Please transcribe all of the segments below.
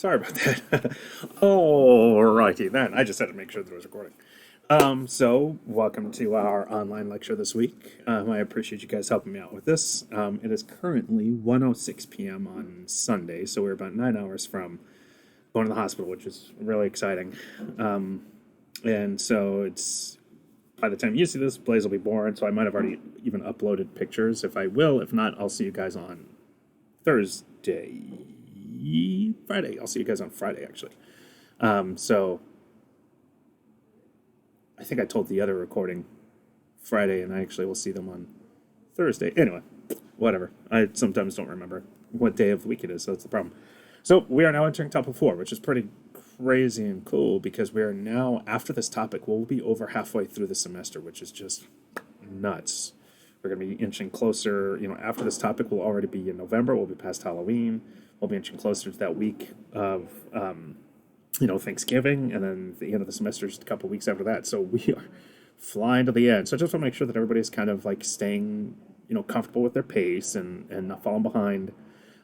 Sorry about that. Alrighty then. I just had to make sure that it was recording. So welcome to our online lecture this week. I appreciate you guys helping me out with this. It is currently 1:06 p.m. on Sunday, so we're about 9 hours from going to the hospital, which is really exciting. And so it's by the time you see this, Blaze will be born, so I might have already even uploaded pictures. If I will, if not, I'll see you guys on Thursday. Friday. I'll see you guys on Friday, actually. So I think I told the other recording Friday, and I actually will see them on Thursday. Anyway, whatever. I sometimes don't remember what day of the week it is, so that's the problem. So we are now entering topic 4, which is pretty crazy and cool because we are now, after this topic, we'll be over halfway through the semester, which is just nuts. We're going to be inching closer. After this topic, we'll already be in November. We'll be past Halloween. We'll be inching closer to that week of, Thanksgiving. And then the end of the semester is a couple weeks after that. So we are flying to the end. So I just want to make sure that everybody's kind of like staying, comfortable with their pace and not falling behind.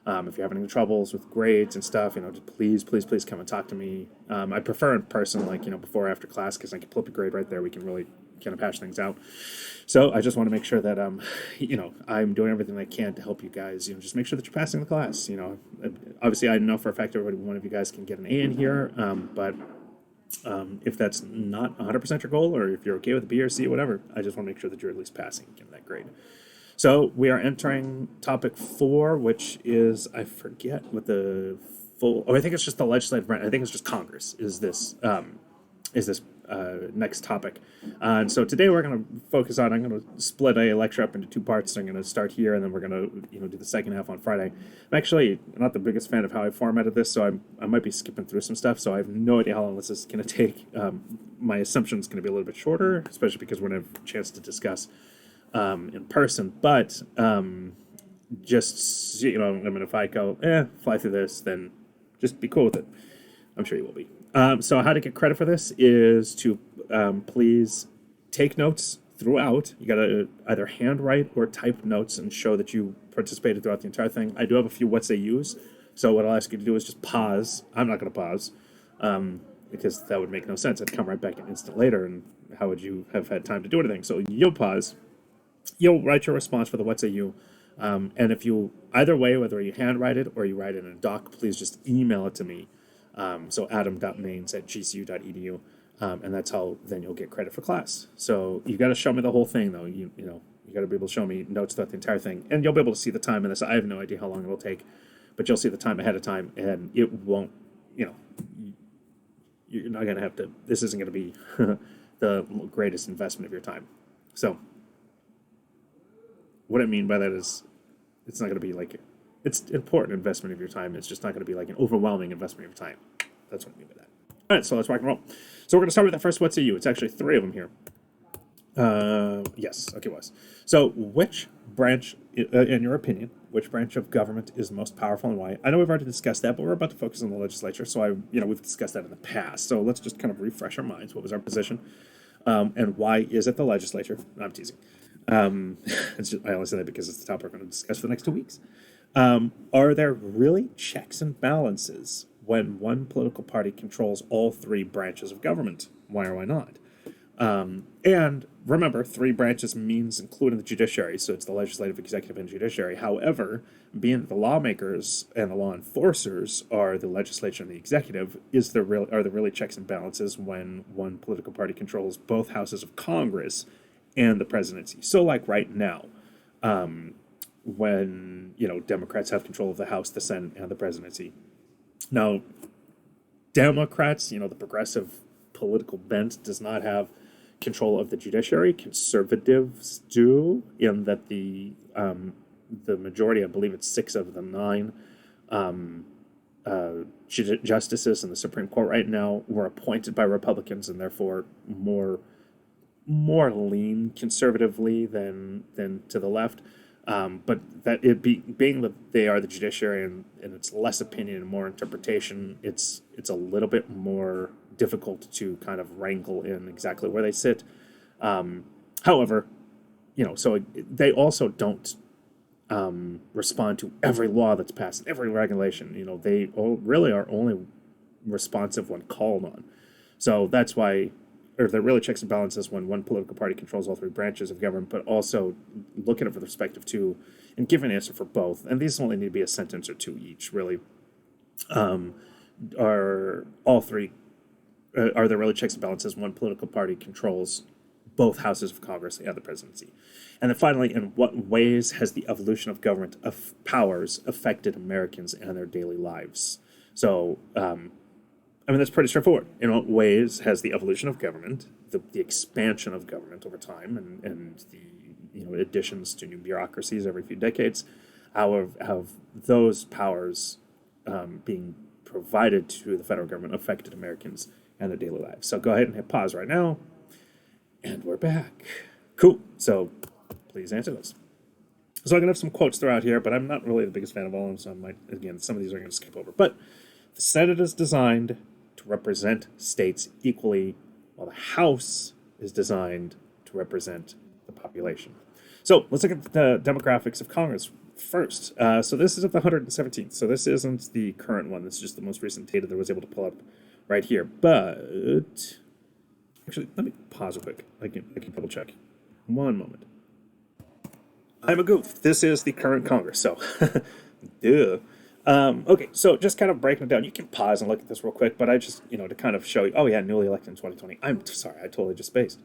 If you're having any troubles with grades and stuff, just please come and talk to me. I prefer in person, before or after class, because I can pull up a grade right there. We can really kind of hash things out. So I just want to make sure that, I'm doing everything I can to help you guys, just make sure that you're passing the class. Obviously I know for a fact every one of you guys can get an A in here, but if that's not 100% your goal, or if you're okay with a B or C, whatever, I just want to make sure that you're at least passing and getting that grade. So we are entering topic 4, which is, I forget what the full, I think it's just the legislative branch. I think it's just Congress is this next topic. And so today we're going to focus on, I'm going to split a lecture up into 2 parts. So I'm going to start here, and then we're going to, do the second half on Friday. I'm actually not the biggest fan of how I formatted this, so I might be skipping through some stuff. So I have no idea how long this is going to take. My assumption is going to be a little bit shorter, especially because we're going to have a chance to discuss in person, but just, if I go, fly through this, then just be cool with it. I'm sure you will be. So how to get credit for this is to please take notes throughout. You got to either handwrite or type notes and show that you participated throughout the entire thing. I do have a few what's they use, so what I'll ask you to do is just pause. I'm not going to pause because that would make no sense. I'd come right back an instant later, and how would you have had time to do anything? So you'll pause. You'll write your response for the what's a you. And if you, either way, whether you handwrite it or you write it in a doc, please just email it to me. So adam.mains@gcu.edu. And that's how then you'll get credit for class. So you got to show me the whole thing, though. You got to be able to show me notes throughout the entire thing. And you'll be able to see the time in this. I have no idea how long it'll take, but you'll see the time ahead of time, and it won't, you're not going to have to, this isn't going to be the greatest investment of your time. So what I mean by that is it's not going to be like, it's important investment of your time. It's just not going to be like an overwhelming investment of your time. That's what I mean by that. All right, so let's rock and roll. So we're going to start with the first what's a you. It's actually 3 of them here. Yes, okay, was. So which branch, in your opinion, which branch of government is most powerful and why? I know we've already discussed that, but we're about to focus on the legislature. So we've discussed that in the past. So let's just kind of refresh our minds. What was our position? And why is it the legislature? No, I'm teasing. It's just, I only say that because it's the topic we're going to discuss for the next 2 weeks. Are there really checks and balances when one political party controls all 3 branches of government? Why or why not? And remember, 3 branches means including the judiciary, so it's the legislative, executive, and judiciary. However, being that the lawmakers and the law enforcers are the legislature and the executive, are there really checks and balances when one political party controls both houses of Congress and the presidency? So like right now, when, Democrats have control of the House, the Senate, and the presidency. Now, Democrats, the progressive political bent does not have control of the judiciary. Conservatives do, in that the majority, I believe it's 6 of the 9 justices in the Supreme Court right now were appointed by Republicans, and therefore more lean conservatively than to the left. But that being that they are the judiciary and it's less opinion and more interpretation, it's a little bit more difficult to kind of wrangle in exactly where they sit. However, so they also don't respond to every law that's passed, every regulation. They really are only responsive when called on. So that's why, or they're really checks and balances when one political party controls all three branches of government, but also look at it from the perspective too, and give an answer for both. And these only need to be a sentence or two each, really. Are all three, are there really checks and balances when one political party controls both houses of Congress and the presidency? And then finally, in what ways has the evolution of government of powers affected Americans and their daily lives? So, that's pretty straightforward. In what ways has the evolution of government, the expansion of government over time, and the additions to new bureaucracies every few decades, how have those powers being provided to the federal government affected Americans and their daily lives? So go ahead and hit pause right now, and we're back. Cool. So please answer those. So I'm going to have some quotes throughout here, but I'm not really the biggest fan of all of them, so some of these are going to skip over. But the Senate is designed to represent states equally, while the House is designed to represent the population. So let's look at the demographics of Congress first. So this is at the 117th. So this isn't the current one. This is just the most recent data that I was able to pull up right here. But actually, let me pause real quick. I can double check. One moment. I'm a goof. This is the current Congress. So, duh. Okay, so just kind of breaking it down. You can pause and look at this real quick, but I just, to kind of show you, oh yeah, newly elected in 2020. I'm sorry, I totally just spaced.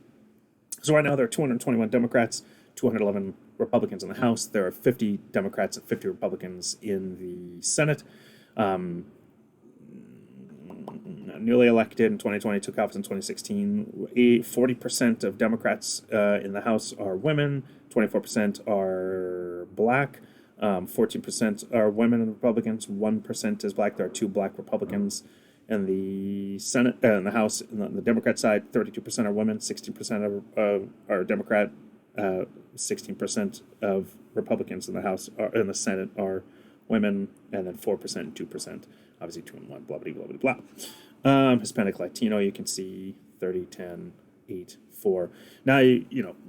So right now there are 221 Democrats, 211 Republicans in the House. There are 50 Democrats and 50 Republicans in the Senate. Newly elected in 2020, took office in 2016. 40% of Democrats in the House are women, 24% are black. 14% are women and Republicans. 1% is black. There are 2 black Republicans in the Senate, in the House. On the Democrat side, 32% are women. 16% are Democrat. 16% of Republicans in the House in the Senate are women, and then 4% and 2%. Obviously, 2 and 1. Blah blah blah blah blah. Hispanic, Latino. You can see 30, 10, 8, 4. Now,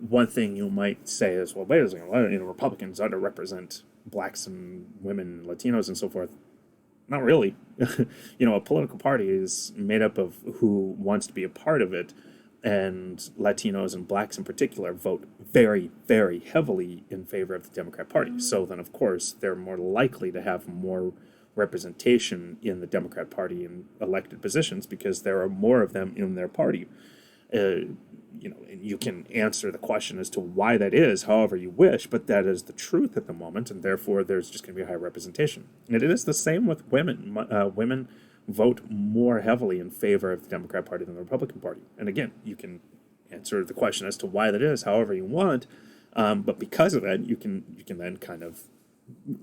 one thing you might say is, well, wait a second. Republicans underrepresent blacks and women, Latinos, and so forth. Not really. A political party is made up of who wants to be a part of it, and Latinos and blacks in particular vote very, very heavily in favor of the Democrat Party. So then, of course, they're more likely to have more representation in the Democrat Party in elected positions because there are more of them in their party. And you can answer the question as to why that is however you wish, but that is the truth at the moment, and therefore there's just going to be a higher representation. And it is the same with women. Women vote more heavily in favor of the Democrat Party than the Republican Party. And again, you can answer the question as to why that is however you want, but because of that, you can then kind of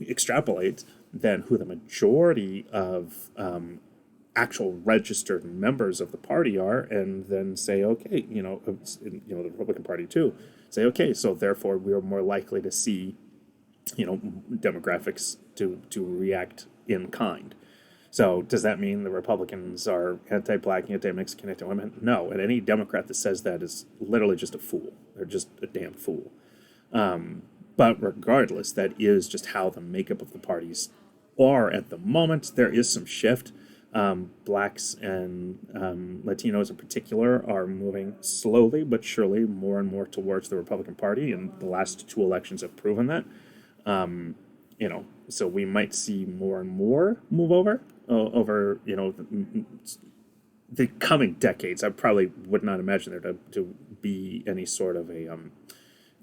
extrapolate then who the majority of actual registered members of the party are, and then say, okay, the Republican Party too, say, okay, so therefore we are more likely to see, demographics to react in kind. So does that mean the Republicans are anti-black, anti-Mexican, anti-women? No, and any Democrat that says that is literally just a fool. They're just a damn fool. But regardless, that is just how the makeup of the parties are at the moment. There is some shift. Blacks and Latinos in particular are moving slowly but surely more and more towards the Republican Party, and the last 2 elections have proven that. So we might see more and more move over the coming decades. I probably would not imagine there to be any sort of a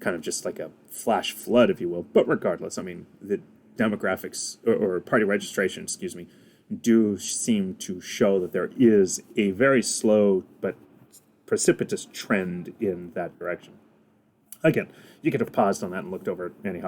kind of just like a flash flood, if you will. But regardless, the demographics or party registration, do seem to show that there is a very slow but precipitous trend in that direction. Again, you could have paused on that and looked over it any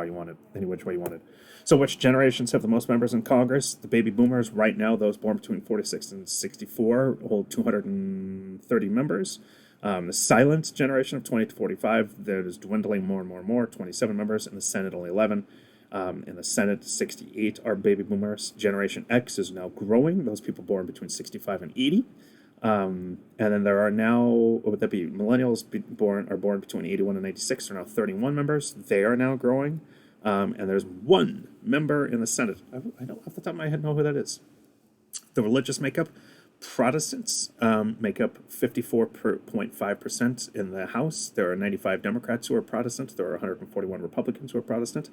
which way you wanted. So which generations have the most members in Congress? The baby boomers, right now, those born between 46 and 64, hold 230 members. The silent generation of 20 to 45, that is dwindling more and more and more, 27 members. In the Senate, only 11. In the Senate, 68 are baby boomers. Generation X is now growing. Those people born between 65 and 80. And then there are now, what would that be? Millennials are born between 81 and 86 are now 31 members. They are now growing. And there's one member in the Senate. I don't off the top of my head know who that is. The religious makeup, Protestants make up 54.5% in the House. There are 95 Democrats who are Protestant. There are 141 Republicans who are Protestant.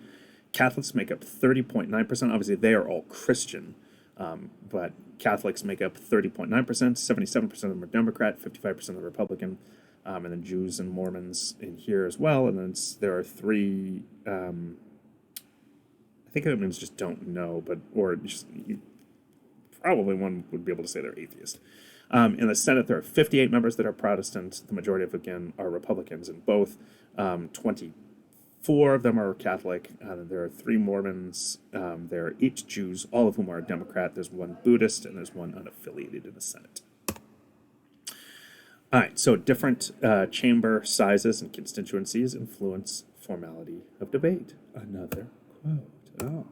Catholics make up 30.9%. Obviously, they are all Christian, but Catholics make up 30.9%. 77% of them are Democrat, 55% are Republican, and then Jews and Mormons in here as well. And then there are three. I think that means just don't know, but or just probably one would be able to say they're atheist. In the Senate, there are 58 members that are Protestant. The majority of, again, are Republicans in both. 24 of them are Catholic. There are 3 Mormons. There are 8 Jews, all of whom are Democrat. There's 1 Buddhist, and there's 1 unaffiliated in the Senate. All right, so different chamber sizes and constituencies influence formality of debate. Another quote. Oh.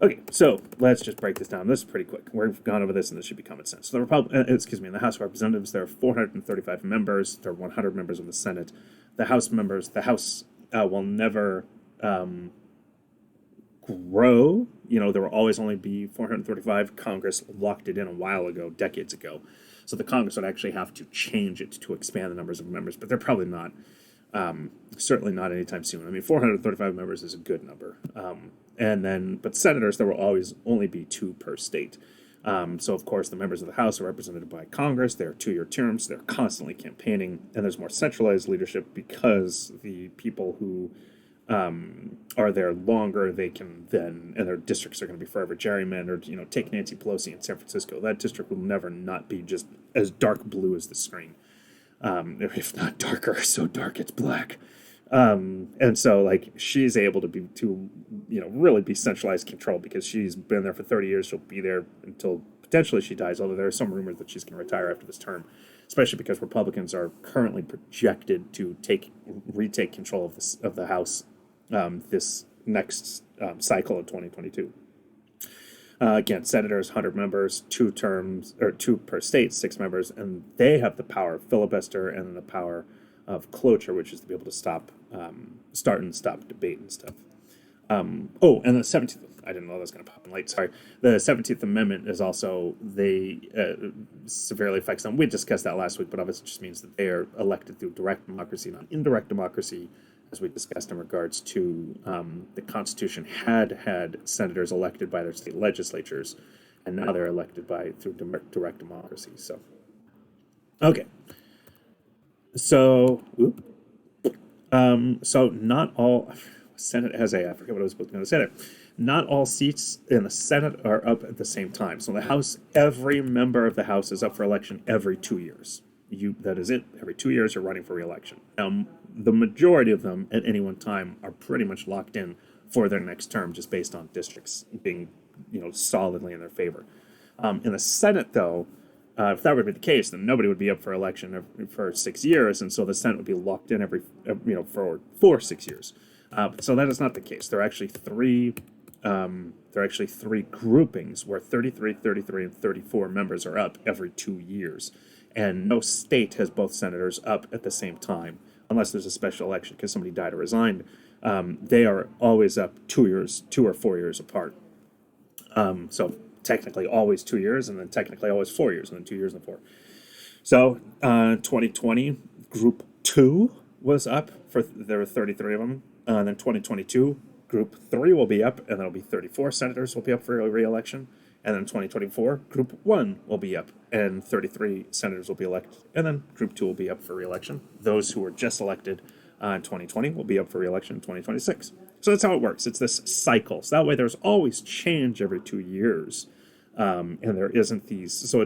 Okay, so let's just break this down. This is pretty quick. We've gone over this, and this should be common sense. So in the House of Representatives, there are 435 members. There are 100 members in the Senate. The House will never grow. There will always only be 435. Congress locked it in a while ago, decades ago. So the Congress would actually have to change it to expand the numbers of members, but they're probably not. Certainly not anytime soon. I mean, 435 members is a good number. But senators, there will always only be 2 per state. So, of course, the members of the House are represented by Congress. They're 2-year terms. They're constantly campaigning. And there's more centralized leadership because the people who are there longer, they can then, and their districts are going to be forever gerrymandered. Take Nancy Pelosi in San Francisco. That district will never not be just as dark blue as the screen. If not darker, so dark it's black. And so she's able to really be centralized control because she's been there for 30 years. She'll be there until potentially she dies, although there are some rumors that she's going to retire after this term, especially because Republicans are currently projected to retake control of the House this next cycle of 2022. Again, senators, 100 members, 2 terms, or 2 per state, 6 members, and they have the power of filibuster and the power of cloture, which is to be able to start and stop debate and stuff. And the 17th, I didn't know that was going to pop in late, sorry. The 17th Amendment is also, severely affects them. We discussed that last week, but obviously it just means that they are elected through direct democracy, not indirect democracy, as we discussed in regards to the Constitution had senators elected by their state legislatures, and now they're elected through direct democracy. So, okay. So not all Senate has I forget what I was going to say there. Not all seats in the Senate are up at the same time. So the House, every member of the House is up for election every 2 years. That is it. Every 2 years, you're running for re-election. The majority of them at any one time are pretty much locked in for their next term, just based on districts being, solidly in their favor. In the Senate, though, if that would be the case, then nobody would be up for election for 6 years, and so the Senate would be locked in for 6 years. So that is not the case. There are actually three groupings where 33, 33, and 34 members are up every 2 years, and no state has both senators up at the same time, unless there's a special election because somebody died or resigned. They are always up 2 or 4 years apart. So technically always 2 years, and then technically always 4 years, and then 2 years and 4. So 2020, Group 2 was up, there were 33 of them. And then 2022, Group 3 will be up, and there'll be 34 senators will be up for re-election. And then 2024, Group 1 will be up, and 33 senators will be elected. And then Group 2 will be up for re-election. Those who were just elected in 2020 will be up for re-election in 2026. So that's how it works. It's this cycle. So that way there's always change every 2 years. And there isn't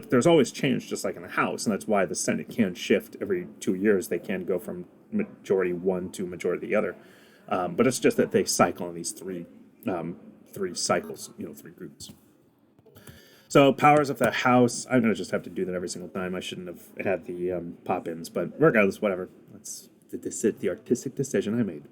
there's always change, just like in the House. And that's why the Senate can shift every 2 years. They can go from majority one to majority the other. But it's just that they cycle in these three cycles, 3 groups. So powers of the House, I'm going to just have to do that every single time. I shouldn't have had the pop-ins, but regardless, whatever. That's the artistic decision I made.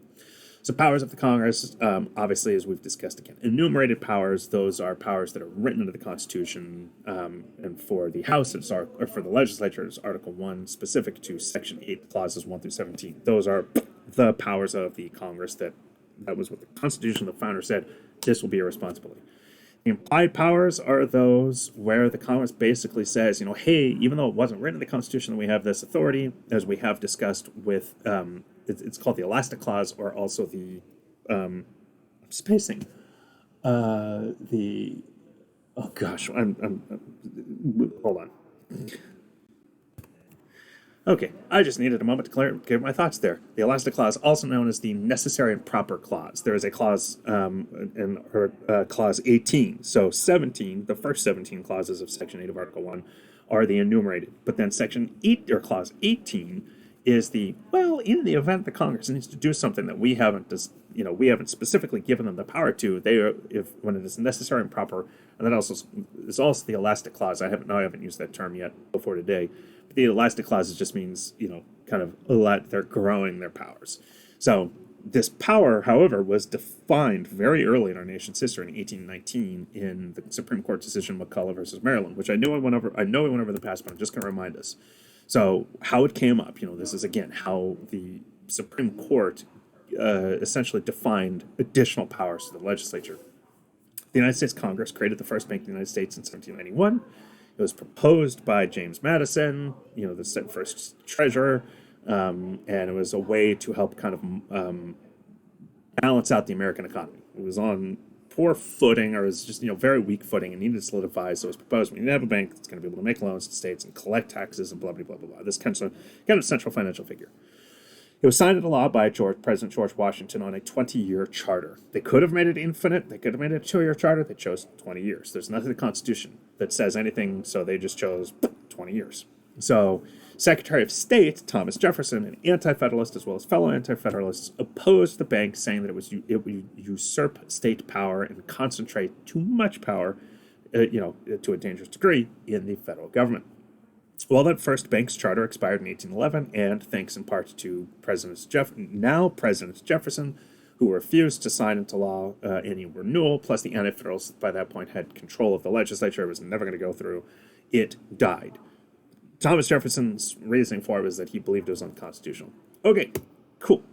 So powers of the Congress, obviously, as we've discussed again, enumerated powers, those are powers that are written into the Constitution, and for the House, or for the legislature, it's Article 1, specific to Section 8, clauses 1 through 17. Those are the powers of the Congress that That was what the Constitution of the founder said. This will be your responsibility. The implied powers are those where the Congress basically says, hey, even though it wasn't written in the Constitution, we have this authority, as we have discussed with, it's called the Elastic Clause, or also the, spacing, the, oh gosh, hold on. Okay, I just needed a moment to clear my thoughts there. The Elastic Clause, also known as the Necessary and Proper Clause. There is a clause, Clause 18. So 17, the first 17 clauses of Section 8 of Article 1 are the enumerated. But then Section 8, or Clause 18, is in the event the Congress needs to do something that we haven't specifically given them the power to, when it is necessary and proper, and that also is also the Elastic Clause. I haven't used that term yet before today. The Elastic Clause just means, they're growing their powers. So this power, however, was defined very early in our nation's history in 1819 in the Supreme Court decision McCulloch versus Maryland, which I know we went over in the past, but I'm just going to remind us. So how it came up, this is, again, how the Supreme Court essentially defined additional powers to the legislature. The United States Congress created the first bank in the United States in 1791. It was proposed by James Madison, the first treasurer, and it was a way to help kind of balance out the American economy. It was on poor footing, or it was just very weak footing, and needed to solidify. So it was proposed we need to have a bank that's going to be able to make loans to states and collect taxes and blah blah blah blah blah. This kind of central financial figure. It was signed into law by President George Washington on a 20-year charter. They could have made it infinite. They could have made it a 2-year charter. They chose 20 years. There's nothing in the Constitution that says anything, so they just chose 20 years. So Secretary of State Thomas Jefferson, an anti-federalist as well as fellow anti-federalists, opposed the bank, saying that it would usurp state power and concentrate too much power, to a dangerous degree, in the federal government. Well, that first bank's charter expired in 1811, and thanks in part to President Jefferson, who refused to sign into law any renewal, plus the anti-federalists by that point had control of the legislature. It was never going to go through. It died. Thomas Jefferson's reasoning for it was that he believed it was unconstitutional. Okay, cool.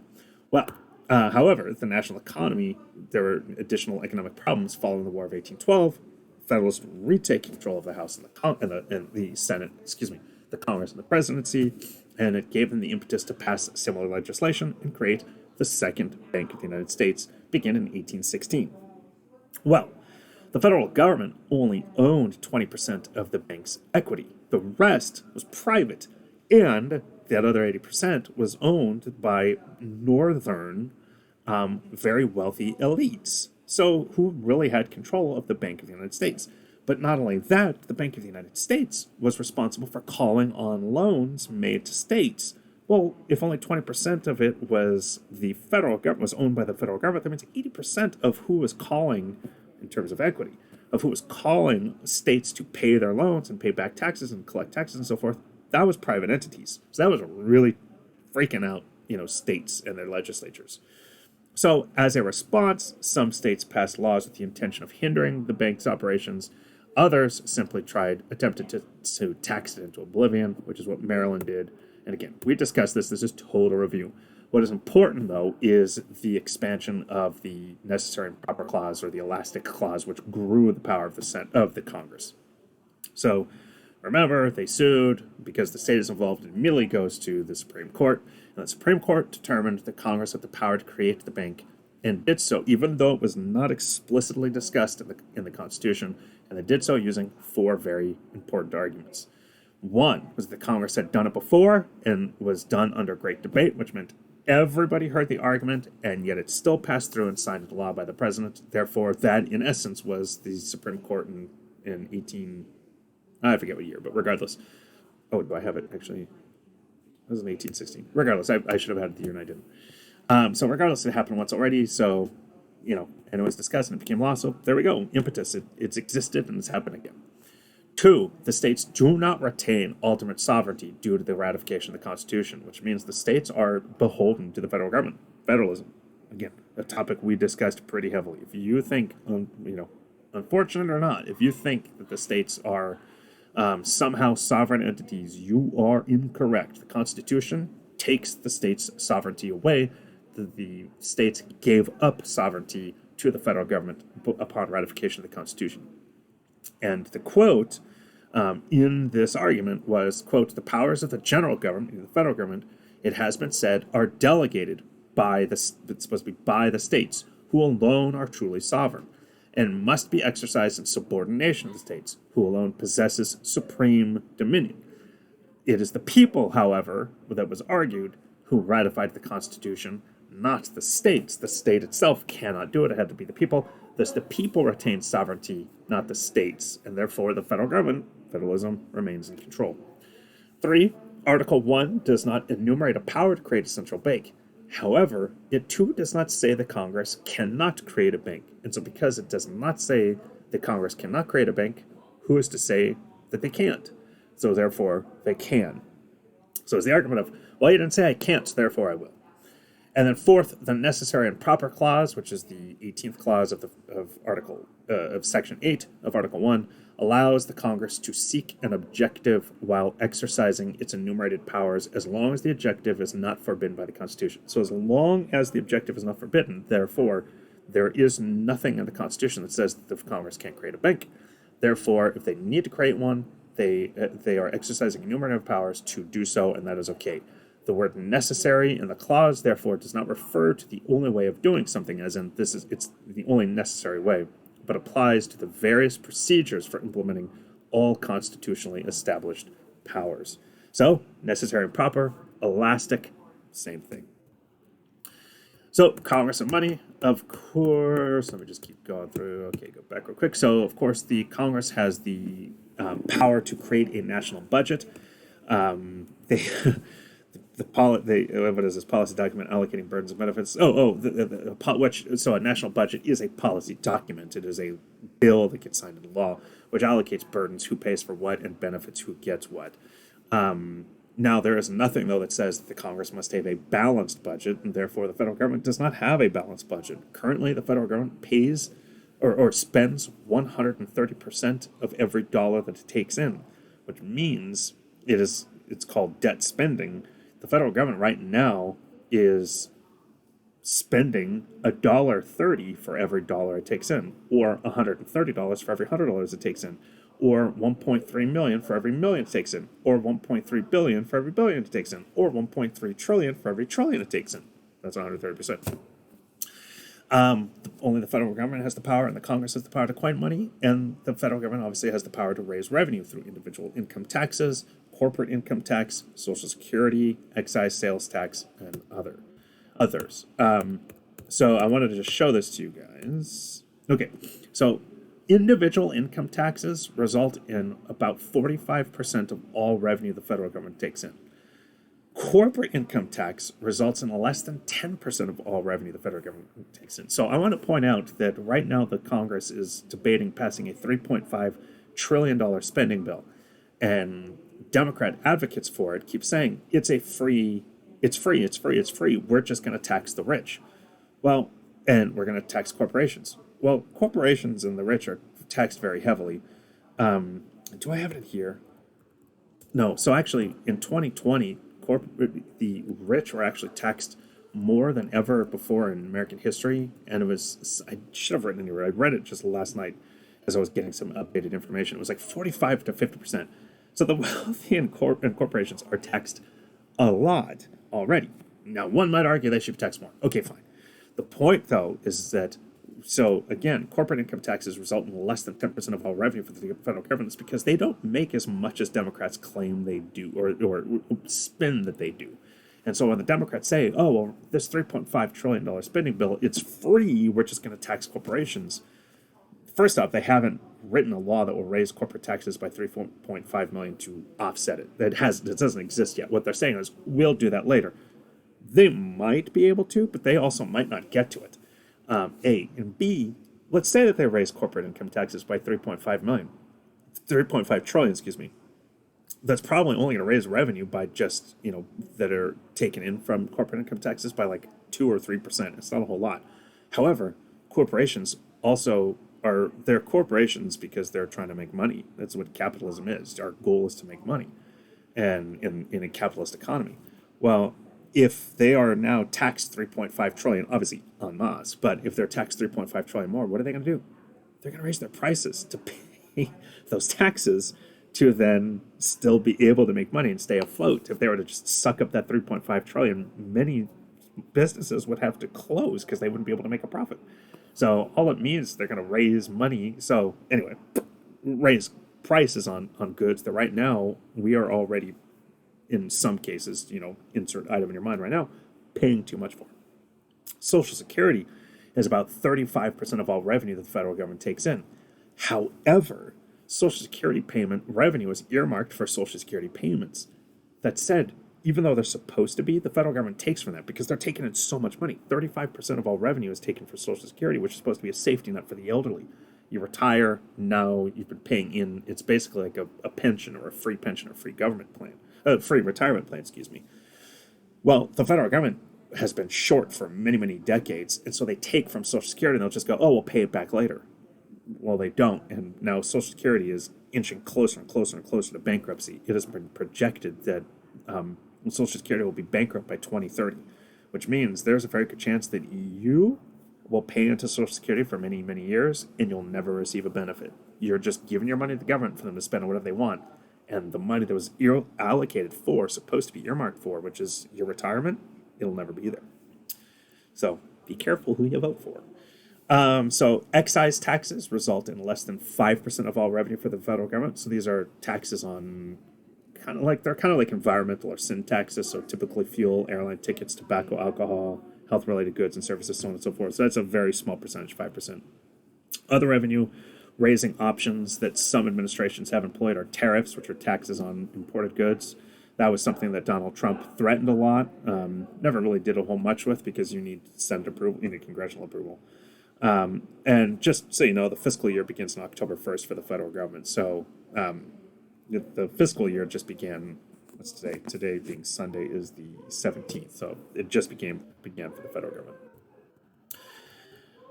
Well, however, the national economy, there were additional economic problems following the War of 1812. Federalists retake control of the House and the Senate, the Congress and the presidency, and it gave them the impetus to pass similar legislation and create the Second Bank of the United States, begin in 1816. Well, the federal government only owned 20% of the bank's equity. The rest was private, and that other 80% was owned by northern, very wealthy elites. So who really had control of the Bank of the United States? But not only that, the Bank of the United States was responsible for calling on loans made to states. Well, if only 20% of it was the federal government, was owned by the federal government, that means 80% of who was calling, in terms of equity, of who was calling states to pay their loans and pay back taxes and collect taxes and so forth, that was private entities. So that was really freaking out, states and their legislatures. So, as a response, some states passed laws with the intention of hindering the bank's operations. Others simply attempted to tax it into oblivion, which is what Maryland did. And again, we discussed this. This is total review. What is important, though, is the expansion of the Necessary and Proper Clause, or the Elastic Clause, which grew the power of the Congress. So, remember, they sued because the state is involved. It immediately goes to the Supreme Court. And the Supreme Court determined that Congress had the power to create the bank, and did so, even though it was not explicitly discussed in the Constitution, and they did so using 4 very important arguments. One was that Congress had done it before, and was done under great debate, which meant everybody heard the argument, and yet it still passed through and signed into law by the president. Therefore, that, in essence, was the Supreme Court in 18... I forget what year, but regardless. Oh, do I have it, actually? It was in 1816. Regardless, I should have had it the year and I didn't. So regardless, it happened once already, so, and it was discussed and it became law, so there we go. Impetus, it's existed and it's happened again. 2, the states do not retain ultimate sovereignty due to the ratification of the Constitution, which means the states are beholden to the federal government. Federalism, again, a topic we discussed pretty heavily. If you think, unfortunate or not, if you think that the states are somehow sovereign entities, you are incorrect. The Constitution takes the state's sovereignty away the states gave up sovereignty to the federal government upon ratification of the Constitution. And the quote in this argument was, quote, the powers of the general government, the federal government, it has been said, are delegated by it's supposed to be by the states, who alone are truly sovereign, and must be exercised in subordination of the states, who alone possesses supreme dominion. It is the people, however, that was argued, who ratified the Constitution, not the states. The state itself cannot do it. It had to be the people. Thus, the people retain sovereignty, not the states, and therefore the federal government, federalism, remains in control. 3. Article 1 does not enumerate a power to create a central bank. However, it too does not say the Congress cannot create a bank. And so because it does not say the Congress cannot create a bank, who is to say that they can't? So therefore, they can. So it's the argument of, well, you didn't say I can't, so therefore I will. And then fourth, the necessary and proper clause, which is the 18th clause of Section 8 of Article 1, allows the Congress to seek an objective while exercising its enumerated powers as long as the objective is not forbidden by the Constitution. So as long as the objective is not forbidden, therefore, there is nothing in the Constitution that says that the Congress can't create a bank. Therefore, if they need to create one, they are exercising enumerative powers to do so, and that is okay. The word necessary in the clause, therefore, does not refer to the only way of doing something, as in it's the only necessary way, but applies to the various procedures for implementing all constitutionally established powers. So, necessary and proper, elastic, same thing. So, Congress and money, of course, let me just keep going through. Okay, go back real quick. So, of course, the Congress has the power to create a national budget. What is this policy document allocating burdens and benefits? So a national budget is a policy document. It is a bill that gets signed into law, which allocates burdens, who pays for what, and benefits, who gets what. Now, there is nothing, though, that says that the Congress must have a balanced budget, and therefore the federal government does not have a balanced budget. Currently, the federal government pays or spends 130% of every dollar that it takes in, which means it's called debt spending. The federal government right now is spending $1.30 for every dollar it takes in, or $130 for every $100 it takes in, or $1.3 million for every million it takes in, or $1.3 billion for every billion it takes in, or $1.3 trillion for every trillion it takes in. That's 130%. Only the federal government has the power, and the Congress has the power to coin money, and the federal government obviously has the power to raise revenue through individual income taxes, corporate income tax, Social Security, excise sales tax, and others. So I wanted to just show this to you guys. Okay, so individual income taxes result in about 45% of all revenue the federal government takes in. Corporate income tax results in less than 10% of all revenue the federal government takes in. So I want to point out that right now the Congress is debating passing a $3.5 trillion spending bill. And Democrat advocates for it keep saying it's free. We're just going to tax the rich. Well, and we're going to tax corporations. Well, corporations and the rich are taxed very heavily. Do I have it in here? No. So actually, in 2020, the rich were actually taxed more than ever before in American history. And I should have written it anywhere. I read it just last night as I was getting some updated information. It was like 45 to 50%. So the wealthy and corporations are taxed a lot already. Now, one might argue they should be taxed more. Okay, fine. The point, though, is that, so again, corporate income taxes result in less than 10% of all revenue for the federal government because they don't make as much as Democrats claim they do or spin that they do. And so when the Democrats say, oh, well, this $3.5 trillion spending bill, it's free, we're just going to tax corporations. First off, they haven't written a law that will raise corporate taxes by $3.5 million to offset it. It doesn't exist yet. What they're saying is, we'll do that later. They might be able to, but they also might not get to it. A. And B, let's say that they raise corporate income taxes by $3.5 trillion, excuse me. That's probably only going to raise revenue by just, that are taken in from corporate income taxes by like 2 or 3%. It's not a whole lot. However, corporations also they're corporations because they're trying to make money. That's what capitalism is. Our goal is to make money and in a capitalist economy. Well, if they are now taxed 3.5 trillion, obviously en masse, but if they're taxed 3.5 trillion more, what are they going to do? They're going to raise their prices to pay those taxes to then still be able to make money and stay afloat. If they were to just suck up that 3.5 trillion, many businesses would have to close because they wouldn't be able to make a profit. So all it means, they're going to raise money. So anyway, raise prices on goods that right now we are already, in some cases, insert item in your mind right now, paying too much for. Social Security is about 35% of all revenue that the federal government takes in. However, Social Security payment revenue is earmarked for Social Security payments. That said, even though they're supposed to be, the federal government takes from that because they're taking in so much money. 35% of all revenue is taken for Social Security, which is supposed to be a safety net for the elderly. You retire, now you've been paying in. It's basically like a pension or a free pension or free government plan, free retirement plan, excuse me. Well, the federal government has been short for many, many decades, and so they take from Social Security and they'll just go, oh, we'll pay it back later. Well, they don't, and now Social Security is inching closer and closer and closer to bankruptcy. It has been projected that Social Security will be bankrupt by 2030, which means there's a very good chance that you will pay into Social Security for many, many years, and you'll never receive a benefit. You're just giving your money to the government for them to spend on whatever they want, and the money that was allocated for, supposed to be earmarked for, which is your retirement, it'll never be there. So be careful who you vote for. So excise taxes result in less than 5% of all revenue for the federal government. So these are taxes on they're kind of like environmental or sin taxes. So typically fuel, airline tickets, tobacco, alcohol, health-related goods and services, so on and so forth. So that's a very small percentage, 5%. Other revenue raising options that some administrations have employed are tariffs, which are taxes on imported goods. That was something that Donald Trump threatened a lot. Never really did a whole much with because you need Senate approval, you need congressional approval. And just so you know, the fiscal year begins on October 1st for the federal government. So the fiscal year just began, what's today? Today being Sunday is the 17th. So it just began for the federal government.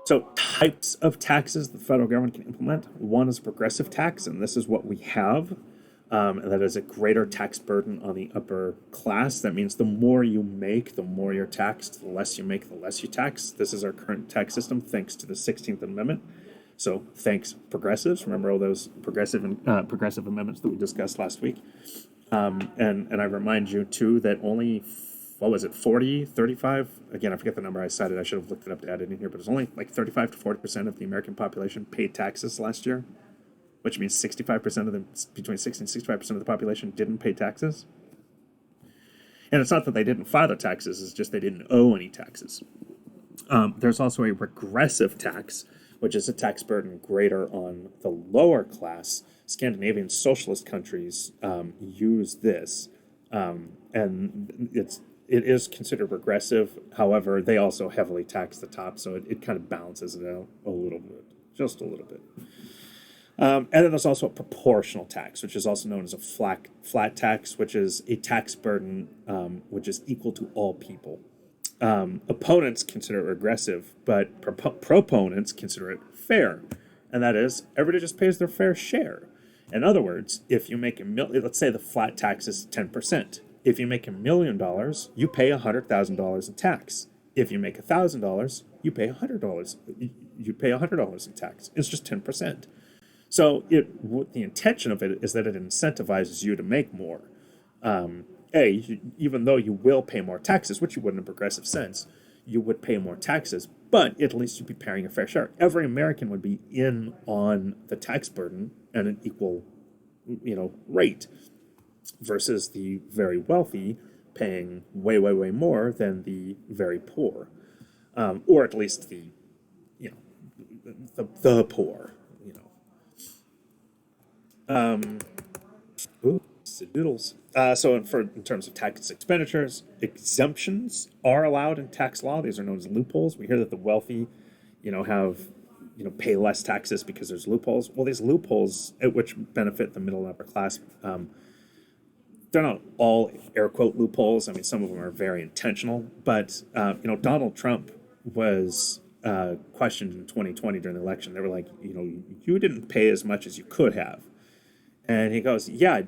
So types of taxes the federal government can implement. One is progressive tax, and this is what we have. And that is a greater tax burden on the upper class. That means the more you make, the more you're taxed. The less you make, the less you tax. This is our current tax system, thanks to the 16th Amendment. So thanks, progressives. Remember all those progressive amendments that we discussed last week. And I remind you, too, that only, 40, 35? Again, I forget the number I cited. I should have looked it up to add it in here. But it's only like 35 to 40% of the American population paid taxes last year, which means 65% of them, between 60 and 65% of the population didn't pay taxes. And it's not that they didn't file their taxes, it's just they didn't owe any taxes. There's also a regressive tax, which is a tax burden greater on the lower class. Scandinavian socialist countries use this, and it is considered regressive. However, they also heavily tax the top, so it kind of balances it out a little bit, just a little bit. And then there's also a proportional tax, which is also known as a flat tax, which is a tax burden which is equal to all people. Opponents consider it regressive, but proponents consider it fair. And that is, everybody just pays their fair share. In other words, if you make let's say the flat tax is 10%. If you make $1 million, you pay $100,000 in tax. If you make $1,000, you pay $100. You pay $100 in tax. It's just 10%. So the intention of it is that it incentivizes you to make more. Even though you will pay more taxes, which you would in a progressive sense, you would pay more taxes, but at least you'd be paying a fair share. Every American would be in on the tax burden at an equal, rate, versus the very wealthy paying way, way, way more than the very poor, or at least the poor. Doodles. So in terms of tax expenditures, exemptions are allowed in tax law. These are known as loopholes. We hear that the wealthy, pay less taxes because there's loopholes. Well, these loopholes, which benefit the middle and upper class, they're not all air quote loopholes. I mean, some of them are very intentional. But Donald Trump was questioned in 2020 during the election. They were like, you didn't pay as much as you could have. And he goes, yeah,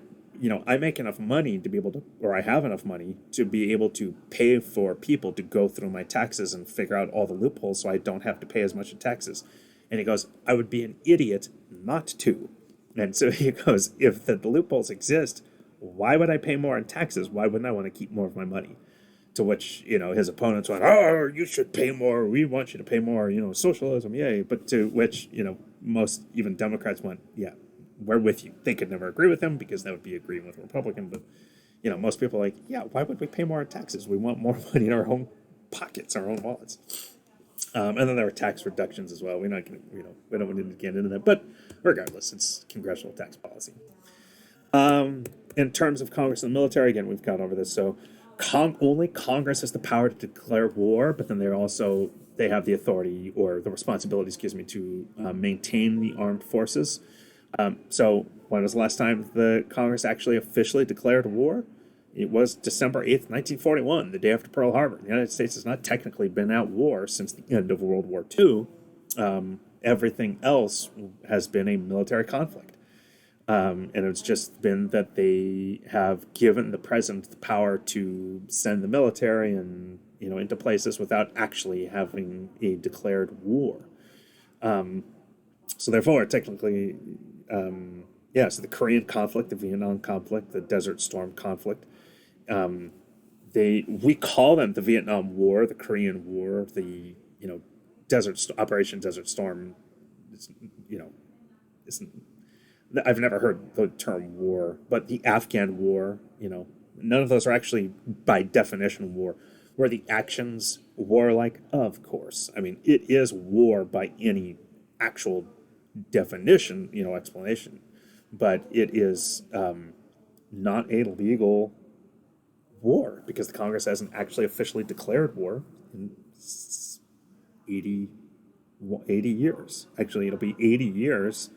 I make enough money to be able to, or I have enough money to be able to pay for people to go through my taxes and figure out all the loopholes so I don't have to pay as much in taxes. And he goes, I would be an idiot not to. And so he goes, if the loopholes exist, why would I pay more in taxes? Why wouldn't I want to keep more of my money? To which, his opponents went, oh, you should pay more. We want you to pay more, socialism, yay. But to which, most, even Democrats went, yeah, we're with you. They could never agree with him because that would be agreeing with a Republican. But, most people are like, yeah, why would we pay more in taxes? We want more money in our own pockets, our own wallets. And then there were tax reductions as well. We're not going to, we don't need to get into that. But regardless, it's congressional tax policy. In terms of Congress and the military, again, we've gone over this. So only Congress has the power to declare war, but then they have the authority or the responsibility, to maintain the armed forces. So when was the last time the Congress actually officially declared war? It was December 8th, 1941, the day after Pearl Harbor. The United States has not technically been at war since the end of World War II. Everything else has been a military conflict. And it's just been that they have given the president the power to send the military and, into places without actually having a declared war. So therefore, technically, so the Korean conflict, the Vietnam conflict, the Desert Storm conflict, we call them the Vietnam War, the Korean War, the, Operation Desert Storm. I've never heard the term war, but the Afghan War, none of those are actually by definition war. Were the actions warlike? Of course. I mean, it is war by any actual definition, explanation, but it is not a legal war because the Congress hasn't actually officially declared war in 80 years. Actually, it'll be 80 years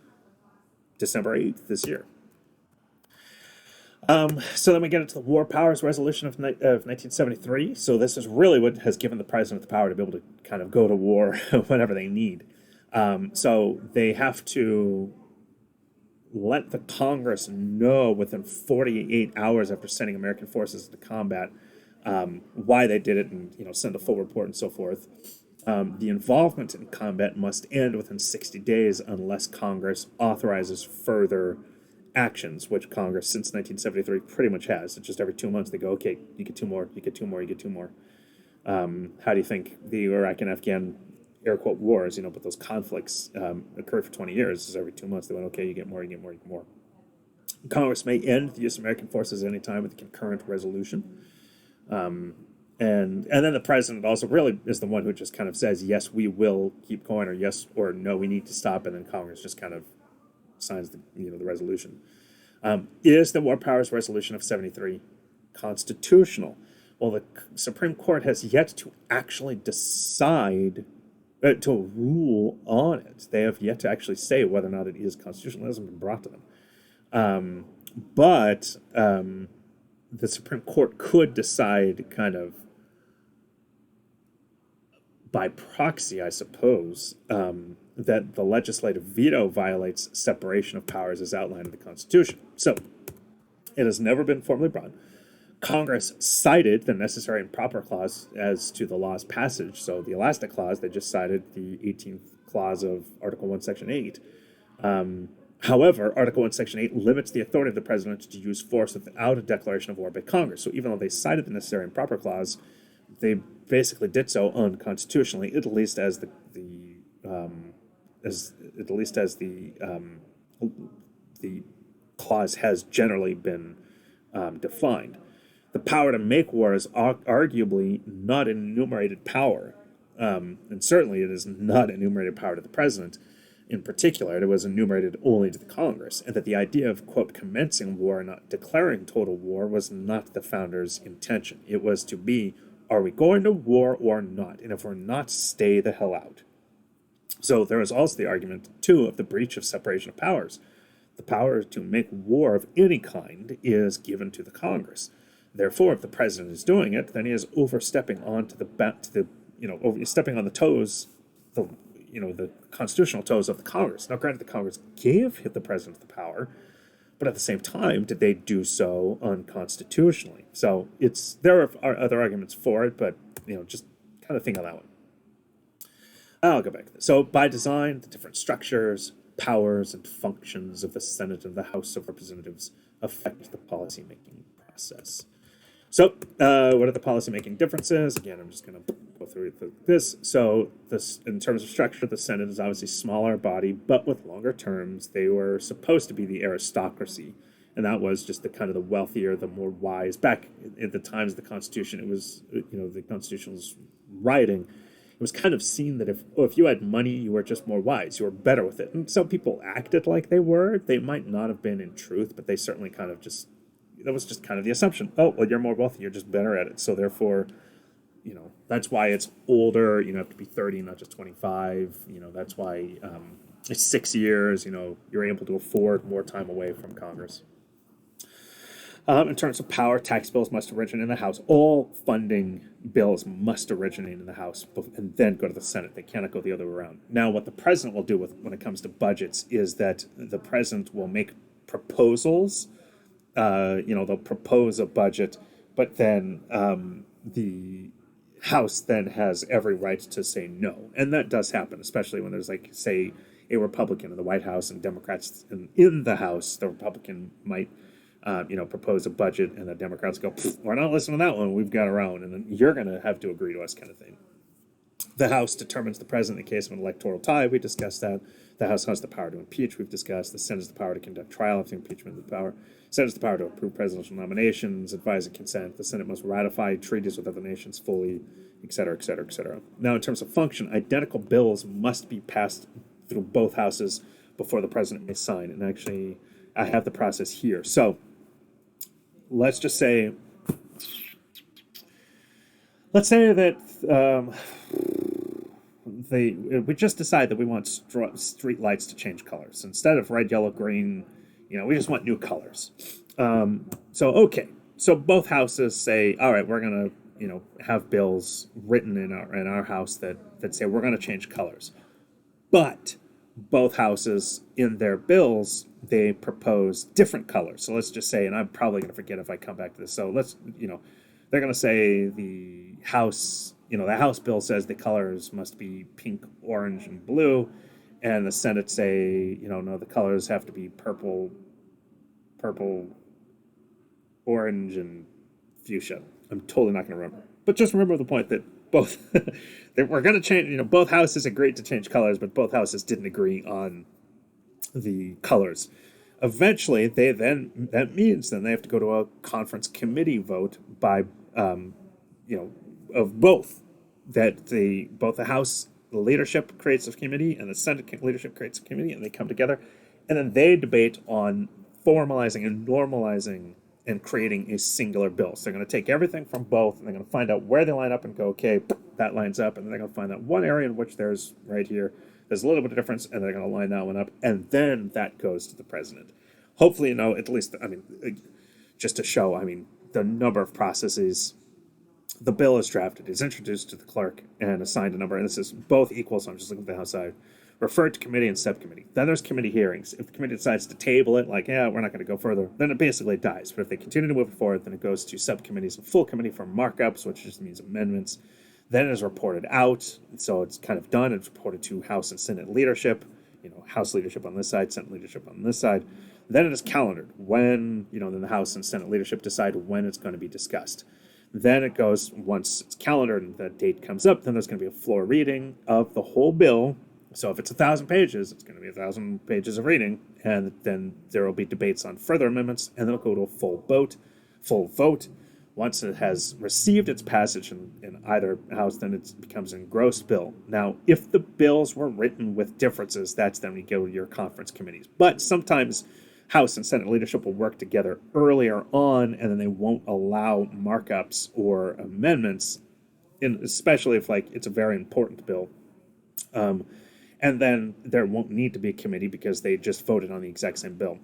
December 8th this year. So then we get into the War Powers Resolution of 1973. So this is really what has given the president the power to be able to kind of go to war whenever they need. So they have to let the Congress know within 48 hours after sending American forces into combat why they did it and, send a full report and so forth. The involvement in combat must end within 60 days unless Congress authorizes further actions, which Congress since 1973 pretty much has. It's just every 2 months they go, okay, you get 2 more, you get 2 more, you get 2 more. How do you think the Iraq and Afghan air quote wars, but those conflicts occurred for 20 years. Every 2 months they went, okay, you get more, you get more, you get more. Congress may end the use of American forces at any time with a concurrent resolution. And then the president also really is the one who just kind of says, yes, we will keep going, or yes or no, we need to stop. And then Congress just kind of signs the resolution. Is the War Powers Resolution of 73 constitutional? Well, the Supreme Court has yet to actually decide to rule on it. They have yet to actually say whether or not it is constitutional. It hasn't been brought to them. But the Supreme Court could decide kind of by proxy, I suppose, that the legislative veto violates separation of powers as outlined in the Constitution. So it has never been formally brought. Congress cited the necessary and proper clause as to the law's passage. So the elastic clause, they just cited the 18th clause of Article 1, Section 8. However, Article 1, Section 8 limits the authority of the president to use force without a declaration of war by Congress. So even though they cited the necessary and proper clause, they basically did so unconstitutionally, at least as the clause has generally been defined. The power to make war is arguably not an enumerated power, and certainly it is not enumerated power to the president. In particular, it was enumerated only to the Congress, and that the idea of, quote, commencing war and not declaring total war was not the founders' intention. It was to be, are we going to war or not? And if we're not, stay the hell out. So there is also the argument, too, of the breach of separation of powers. The power to make war of any kind is given to the Congress. Therefore, if the president is doing it, then he is overstepping onto stepping on the toes, the constitutional toes of the Congress. Now, granted, the Congress gave the president the power, But at the same time, did they do so unconstitutionally? So there are other arguments for it, but just kind of think on that one. I'll go back to this. So by design, the different structures, powers, and functions of the Senate and the House of Representatives affect the policymaking process. So, what are the policymaking differences? Again, I'm just going to go through this. So, in terms of structure, the Senate is obviously a smaller body, but with longer terms. They were supposed to be the aristocracy, and that was just the kind of the wealthier, the more wise. Back at the times of the Constitution, it was the Constitution was writing. It was kind of seen that if you had money, you were just more wise. You were better with it, and some people acted like they were. They might not have been in truth, but they certainly kind of just. That was just kind of the assumption. Oh, well, you're more wealthy. You're just better at it. So therefore, that's why it's older. You have to be 30, not just 25. That's why it's 6 years. You're able to afford more time away from Congress. In terms of power, tax bills must originate in the House. All funding bills must originate in the House and then go to the Senate. They cannot go the other way around. Now, what the president will do when it comes to budgets is that the president will make proposals. They'll propose a budget, but then the House then has every right to say no. And that does happen, especially when there's, say, a Republican in the White House and Democrats in the House. The Republican might, propose a budget, and the Democrats go, we're not listening to that one. We've got our own. And then you're going to have to agree to us kind of thing. The House determines the president in the case of an electoral tie. We discussed that. The House has the power to impeach. We've discussed. The Senate has the power to conduct trial if the impeachment is the power. The Senate has the power to approve presidential nominations, advise and consent. The Senate must ratify treaties with other nations fully, et cetera, et cetera, et cetera. Now, in terms of function, identical bills must be passed through both houses before the president may sign. And actually, I have the process here. So let's just say, that we just decide that we want street lights to change colors. Instead of red, yellow, green, we just want new colors. So both houses say, all right, we're going to, have bills written in our house that say we're going to change colors. But both houses in their bills, they propose different colors. So let's just say, and I'm probably going to forget if I come back to this. So they're going to say the House bill says the colors must be pink, orange, and blue. And the Senate say, no, the colors have to be purple, orange, and fuchsia. I'm totally not going to remember. But just remember the point that both, that we're going to change, both houses agreed to change colors, but both houses didn't agree on the colors. Eventually, that means they have to go to a conference committee vote by, of both. That both the House leadership creates a committee and the Senate leadership creates a committee, and they come together, and then they debate on formalizing and normalizing and creating a singular bill. So they're going to take everything from both, and they're going to find out where they line up and go, okay, that lines up, and then they're going to find that one area in which there's right here, there's a little bit of difference, and they're going to line that one up, and then that goes to the president. Hopefully, at least, just to show, the number of processes. The bill is drafted, is introduced to the clerk, and assigned a number, and this is both equal, so I'm just looking at the House side. Referred to committee and subcommittee. Then there's committee hearings. If the committee decides to table it, we're not going to go further, then it basically dies. But if they continue to move it forward, then it goes to subcommittees and full committee for markups, which just means amendments. Then it is reported out, so it's kind of done. It's reported to House and Senate leadership, House leadership on this side, Senate leadership on this side. Then it is calendared when, then the House and Senate leadership decide when it's going to be discussed. Then it goes, once it's calendared and the date comes up, then there's going to be a floor reading of the whole bill. So if it's 1,000 pages, it's going to be 1,000 pages of reading. And then there will be debates on further amendments, and then it'll go to a full vote. Once it has received its passage in either house, then it becomes an engrossed bill. Now, if the bills were written with differences, that's then we go to your conference committees. But sometimes House and Senate leadership will work together earlier on, and then they won't allow markups or amendments, especially if it's a very important bill. And then there won't need to be a committee because they just voted on the exact same bill.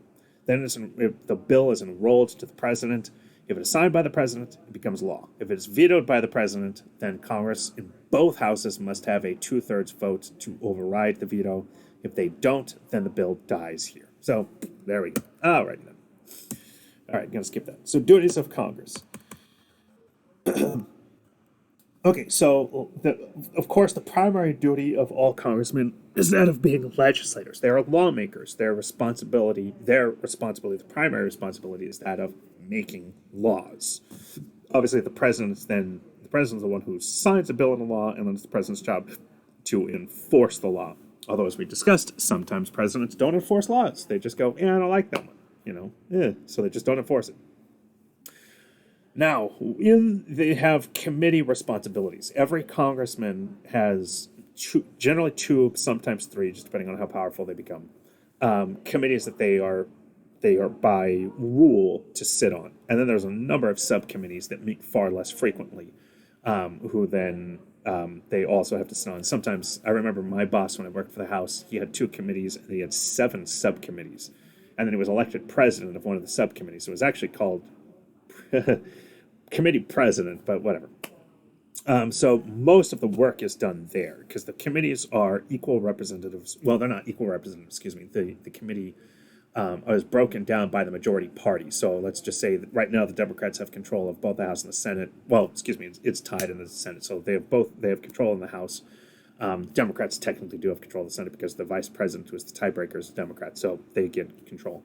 Then if the bill is enrolled to the president. If it is signed by the president, it becomes law. If it is vetoed by the president, then Congress in both houses must have a 2/3 vote to override the veto. If they don't, then the bill dies here. So there we go. All right, then. All right, gonna skip that. So duties of Congress. Okay, so of course, the primary duty of all congressmen is that of being legislators. They are lawmakers. The primary responsibility is that of making laws. Obviously, the president's the one who signs a bill into law, and then it's the president's job to enforce the law. Although, as we discussed, sometimes presidents don't enforce laws. They just go, "Yeah, I don't like that one," so they just don't enforce it. Now, they have committee responsibilities. Every congressman has generally two, sometimes three, just depending on how powerful they become. Committees that they are by rule to sit on, and then there's a number of subcommittees that meet far less frequently, who then they also have to sit on. Sometimes I remember my boss when I worked for the House. He had two committees and he had 7 subcommittees, and then he was elected president of one of the subcommittees. So it was actually called committee president, but whatever. So most of the work is done there because the committees are equal representatives. Well, they're not equal representatives, excuse me. The committee is broken down by the majority party. So let's just say that right now the Democrats have control of both the House and the Senate. Well, excuse me, it's tied in the Senate. So they have control in the House. Democrats technically do have control of the Senate because the vice president, who is the tiebreaker, is a Democrat. So they get control.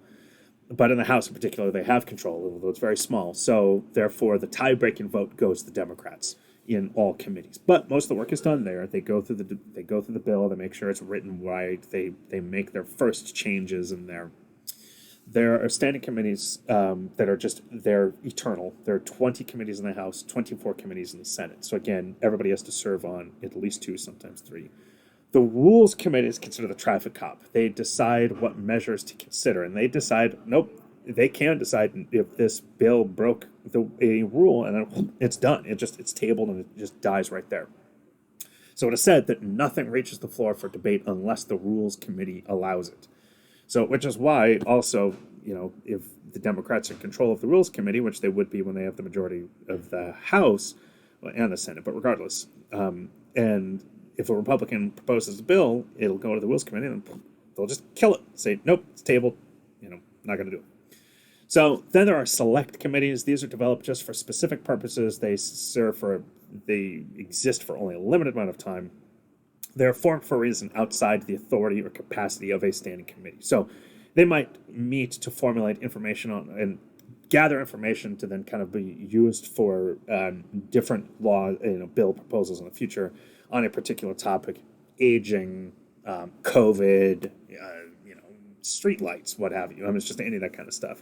But in the House in particular, they have control, although it's very small. So therefore, the tie-breaking vote goes to the Democrats in all committees. But most of the work is done there. They go through the bill. They make sure it's written right. They make their first changes in there. There are standing committees they're eternal. There are 20 committees in the House, 24 committees in the Senate. So again, everybody has to serve on at least 2, sometimes 3. The Rules Committee is considered the traffic cop. They decide what measures to consider, and they decide, nope, they can decide if this bill broke a rule, and then it's done. It's tabled, and it just dies right there. So it is said that nothing reaches the floor for debate unless the Rules Committee allows it. So, which is why also, if the Democrats are in control of the Rules Committee, which they would be when they have the majority of the House and the Senate, but regardless, and if a Republican proposes a bill, it'll go to the Rules Committee and they'll just kill it. Say, nope, it's tabled. Not going to do it. So then there are select committees. These are developed just for specific purposes. They exist for only a limited amount of time. They're formed for a reason outside the authority or capacity of a standing committee. So they might meet to formulate information on and gather information to then kind of be used for different bill proposals in the future on a particular topic, aging, COVID, streetlights, what have you. It's just any of that kind of stuff.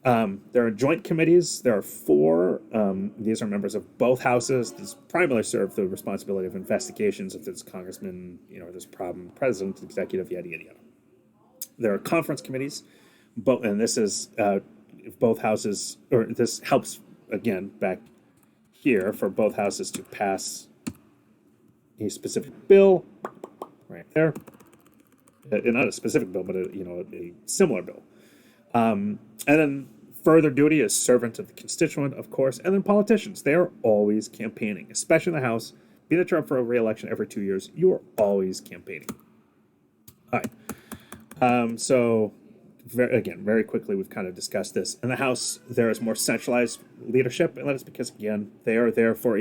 There are joint committees. There are 4. These are members of both houses. These primarily serve the responsibility of investigations if there's congressman, there's a problem, president, executive, yada, yada, yada. There are conference committees, and this is if both houses, or this helps, again, back here for both houses to pass a specific bill, right there. Not a specific bill, but a similar bill. And then further duty is servant of the constituent, of course, and then politicians. They are always campaigning, especially in the House. Be that you're up for a re-election every 2 years, you are always campaigning. All right. So, very quickly, we've kind of discussed this. In the House, there is more centralized leadership, and that is because, again, they are there for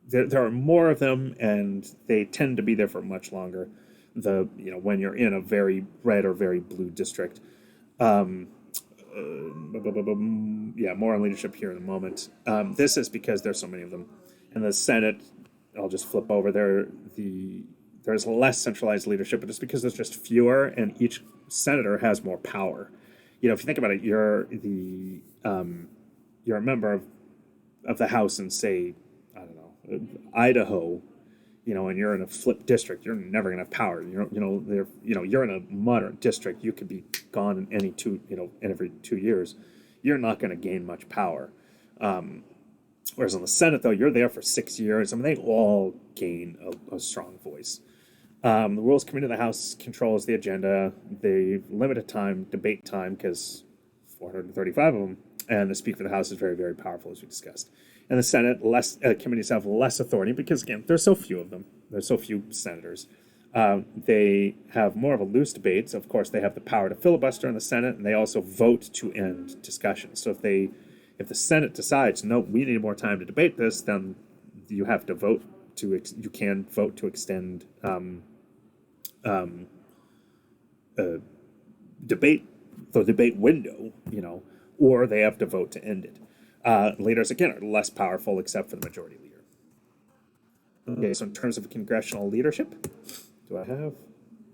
there are more of them, and they tend to be there for much longer. When you're in a very red or very blue district. More on leadership here in a moment. This is because there's so many of them. In the Senate, I'll just flip over there. There's less centralized leadership, but it's because there's just fewer, and each senator has more power. If you think about it, you're a member of the House in, say, I don't know, Idaho. And you're in a flip district, you're never gonna have power. You're in a moderate district, you could be gone in every 2 years. You're not going to gain much power. Whereas on the Senate, though, you're there for 6 years. They all gain a strong voice. The Rules Committee of the House controls the agenda. They limited time, debate time, because 435 of them, and the Speaker of the House is very, very powerful, as we discussed. In the Senate, committees have less authority because, again, there's so few of them. There's so few senators. They have more of a loose debate. So of course, they have the power to filibuster in the Senate, and they also vote to end discussion. So if the Senate decides, no, we need more time to debate this, then you have to vote you can vote to extend debate the debate window, or they have to vote to end it. Leaders again are less powerful except for the majority leader. Okay, so in terms of congressional leadership, I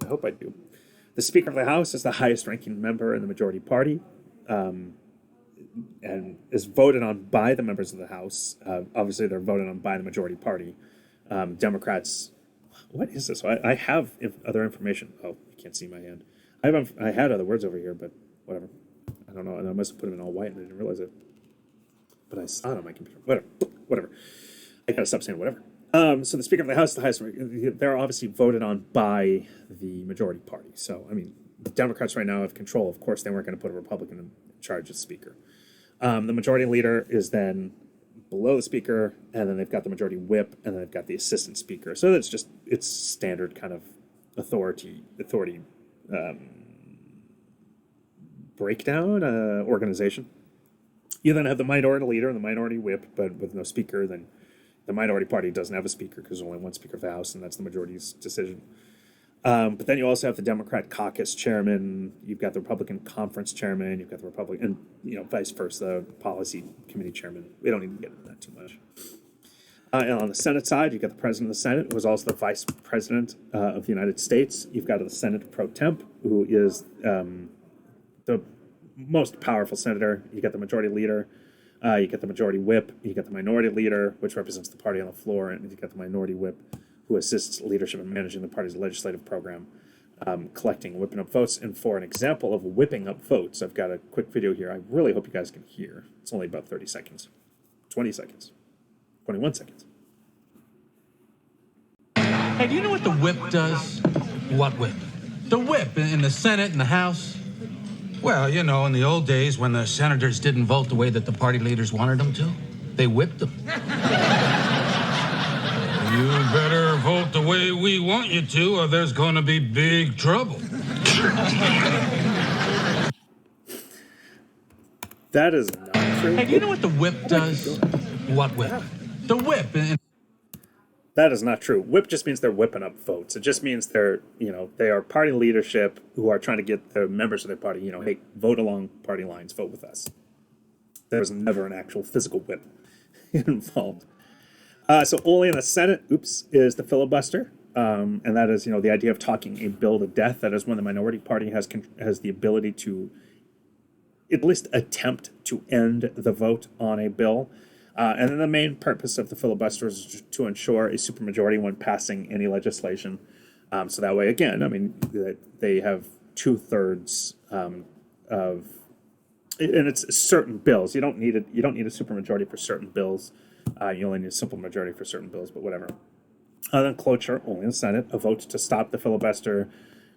hope I do. The Speaker of the House is the highest ranking member in the majority party, and is voted on by the members of the House. Obviously, they're voted on by the majority party. Democrats, what is this? I have other information. Oh, you can't see my hand. I had other words over here, but whatever. I don't know. And I must have put them in all white and I didn't realize it. But I saw it on my computer. Whatever. I gotta stop saying whatever. So the Speaker of the House, the highest, they're obviously voted on by the majority party. So, I mean, the Democrats right now have control. Of course, they weren't going to put a Republican in charge as Speaker. The majority leader is then below the Speaker, and then they've got the majority whip, and then they've got the assistant Speaker. So it's standard kind of authority breakdown organization. You then have the minority leader and the minority whip, but with no Speaker. Then the minority party doesn't have a Speaker because there's only one Speaker of the House, and that's the majority's decision. But then you also have the Democrat caucus chairman. You've got the Republican conference chairman. You've got the Republican, and vice versa, policy committee chairman. We don't need to get into that too much. And on the Senate side, you've got the president of the Senate, who is also the vice president of the United States. You've got the Senate pro temp, who is the most powerful senator. You got the majority leader. You get the majority whip. You get the minority leader, which represents the party on the floor, and you get the minority whip, who assists leadership in managing the party's legislative program, collecting and whipping up votes. And for an example of whipping up votes, I've got a quick video here. I really hope you guys can hear. It's only about 30 seconds, 20 seconds, 21 seconds. Hey, do you know what the whip does? What whip? The whip in the Senate and the House? Well, in the old days when the senators didn't vote the way that the party leaders wanted them to, they whipped them. You better vote the way we want you to, or there's going to be big trouble. That is not true. Hey, do you know what the whip does? What whip? The whip. That is not true. Whip just means they're whipping up votes. It just means they are party leadership who are trying to get the members of their party, hey, vote along party lines, vote with us. There was never an actual physical whip involved. So only in the Senate, is the filibuster. And that is, the idea of talking a bill to death. That is when the minority party has the ability to at least attempt to end the vote on a bill. And then the main purpose of the filibuster is to ensure a supermajority when passing any legislation. So that way, again, they have 2/3 of, and it's certain bills. You don't need a supermajority for certain bills. You only need a simple majority for certain bills, but whatever. Then cloture, only in the Senate, a vote to stop the filibuster,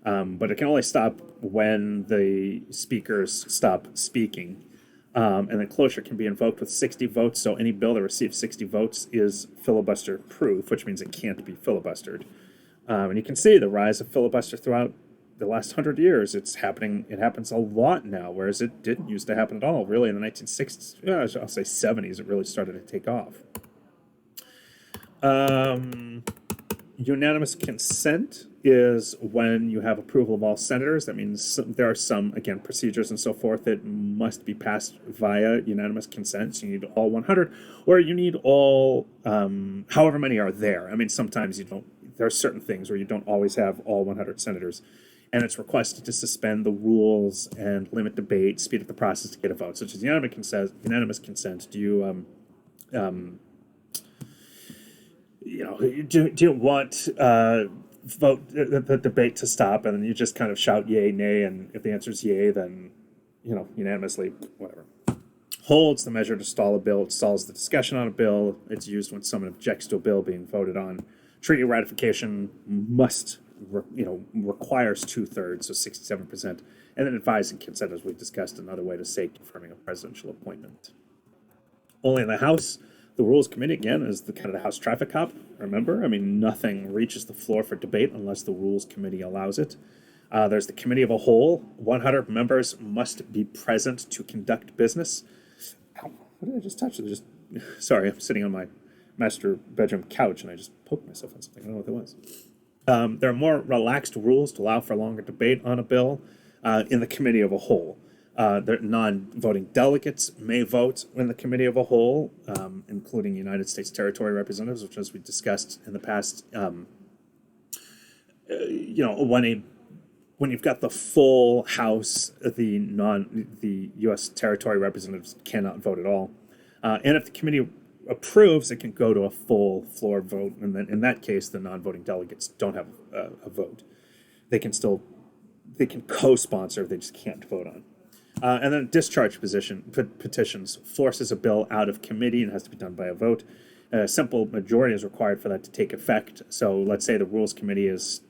but it can only stop when the speakers stop speaking. And then cloture can be invoked with 60 votes, so any bill that receives 60 votes is filibuster-proof, which means it can't be filibustered. And you can see the rise of filibuster throughout the last 100 years. It happens a lot now, whereas it didn't used to happen at all. Really, in the 1960s, I'll say 70s, it really started to take off. Unanimous consent is when you have approval of all senators. That means there are some, again, procedures and so forth that must be passed via unanimous consent. So you need all 100, or you need all, however many are there. Sometimes you don't, there are certain things where you don't always have all 100 senators. And it's requested to suspend the rules and limit debate, speed up the process to get a vote, such as unanimous consent. Do you want vote the debate to stop, and then you just kind of shout yay, nay, and if the answer is yay, then unanimously, whatever. Holds the measure to stall a bill. It stalls the discussion on a bill. It's used when someone objects to a bill being voted on. Treaty ratification requires 2/3, so 67%, and then advise and consent, as we've discussed, another way to say confirming a presidential appointment. Only in the House, The Rules Committee, again, is the kind of the House traffic cop. Remember, I mean, nothing reaches the floor for debate unless the Rules Committee allows it. There's the Committee of a Whole. 100 members must be present to conduct business. Ow, what did I just touch? Sorry, I'm sitting on my master bedroom couch and I just poked myself on something. I don't know what that was. There are more relaxed rules to allow for longer debate on a bill in the Committee of a Whole. Non-voting delegates may vote in the Committee of a Whole, including United States territory representatives, which, as we discussed in the past, when you've got the full House, the U.S. territory representatives cannot vote at all, and if the committee approves, it can go to a full floor vote, and then in that case, the non-voting delegates don't have a vote. They can co-sponsor, they just can't vote on. And then discharge petitions forces a bill out of committee and has to be done by a vote. A simple majority is required for that to take effect. So let's say the Rules Committee is,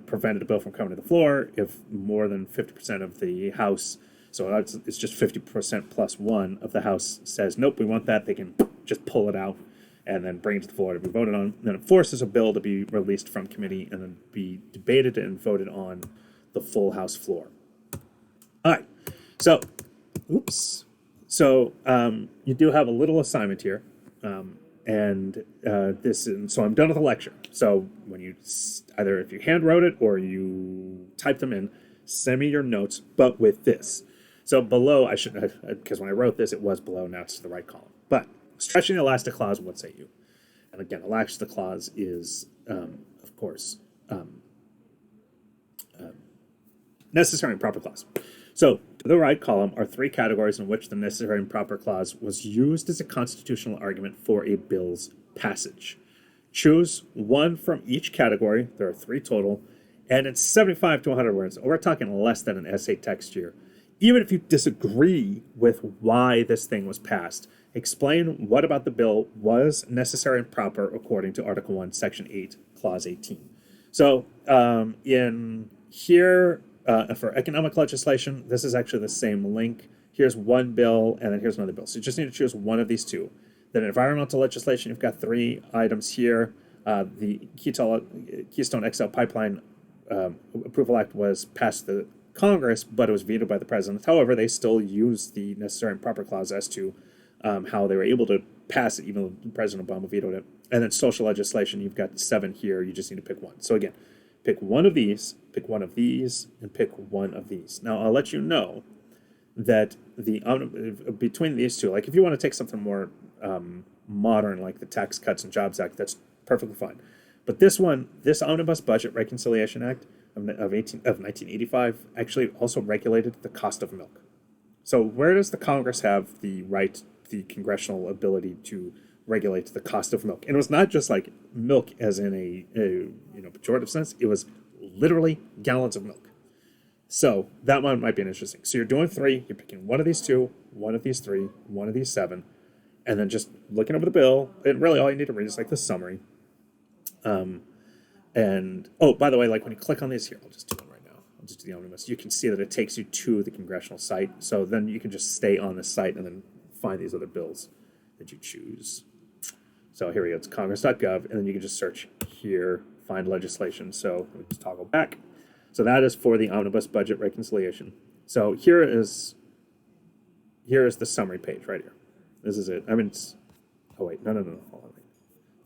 prevented a bill from coming to the floor. If more than 50% of the House, so it's just 50% plus one of the House says, nope, we want that, they can just pull it out and then bring it to the floor to be voted on. And then it forces a bill to be released from committee and then be debated and voted on the full House floor. All right. So, you do have a little assignment here, so I'm done with the lecture. So when you either if you hand wrote it or you type them in, send me your notes, but with this. So below, I should because when I wrote this, it was below. Now it's the right column. But stretching the elastic clause, what say you? And again, elastic clause is, of course, necessary and proper clause. So, to the right column are three categories in which the necessary and proper clause was used as a constitutional argument for a bill's passage. Choose one from each category. There are three total, and it's 75 to 100 words. We're talking less than an essay text here. Even if you disagree with why this thing was passed, explain what about the bill was necessary and proper according to Article 1, Section 8, Clause 18. So, in here, for economic legislation, this is actually the same link. Here's one bill, and then here's another bill. So you just need to choose one of these two. Then environmental legislation, you've got three items here. The Keystone XL Pipeline Approval Act was passed the Congress, but it was vetoed by the president. However, they still use the necessary and proper clause as to how they were able to pass it, even though President Obama vetoed it. And then social legislation, you've got 7 here. You just need to pick one. So again, pick one of these, pick one of these, and pick one of these. Now, I'll let you know that between these two, like if you want to take something more modern, like the Tax Cuts and Jobs Act, that's perfectly fine. But this one, this Omnibus Budget Reconciliation Act of 1985, actually also regulated the cost of milk. So where does the Congress have the right, the congressional ability to regulate the cost of milk? And it was not just like milk as in a pejorative sense. It was literally gallons of milk. So that one might be interesting. So you're doing 3. You're picking one of these 2, one of these 3, one of these 7, and then just looking over the bill. And really, all you need to read is like the summary. And by the way, like when you click on these here, I'll just do one right now. I'll just do the omnibus. You can see that it takes you to the congressional site. So then you can just stay on the site and then find these other bills that you choose. So here we go. It's congress.gov, and then you can just search here, find legislation. So let me just toggle back. So that is for the Omnibus Budget Reconciliation. So here is the summary page right here. This is it. I mean, oh wait, no. Hold on.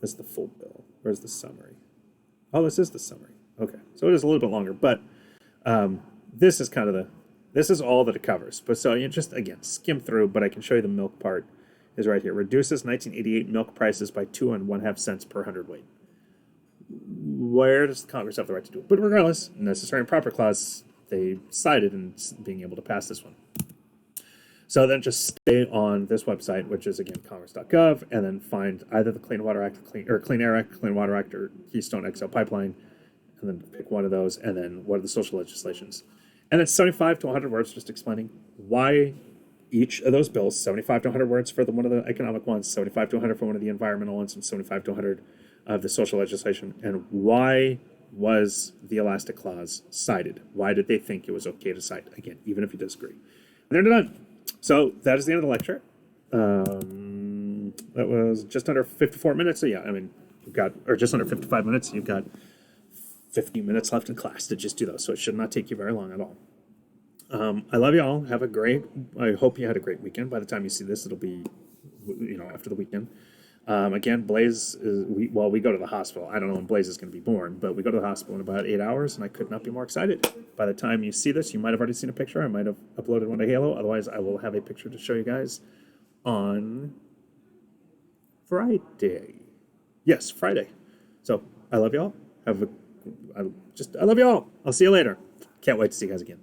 This is the full bill. Where's the summary? Oh, this is the summary. Okay, so it is a little bit longer, but this is kind of this is all that it covers. But so you just, again, skim through, but I can show you the milk part is right here. Reduces 1988 milk prices by 2.5 cents per hundredweight. Where does the Congress have the right to do it? But regardless, necessary and proper clause, they cited in being able to pass this one. So then just stay on this website, which is, again, congress.gov, and then find either the Clean Water Act, Clean Air Act, Clean Water Act, or Keystone XL Pipeline, and then pick one of those, and then what are the social legislations. And then 75 to 100 words just explaining why each of those bills, 75 to 100 words for one of the economic ones, 75 to 100 for one of the environmental ones, and 75 to 100 of the social legislation, and why was the elastic clause cited? Why did they think it was okay to cite? Again, even if you disagree. And they're done. So that is the end of the lecture. That was just under 54 minutes. So yeah, I mean, you've got, or just under 55 minutes. You've got 50 minutes left in class to just do those. So it should not take you very long at all. I love you all. Have a great, I hope you had a great weekend. By the time you see this, it'll be, after the weekend. Again, Blaze is, we go to the hospital. I don't know when Blaze is going to be born, but we go to the hospital in about 8 hours, and I could not be more excited. By the time you see this, you might have already seen a picture. I might have uploaded one to Halo. Otherwise, I will have a picture to show you guys on Friday. Yes, Friday. So I love y'all. I love y'all. I'll see you later. Can't wait to see you guys again.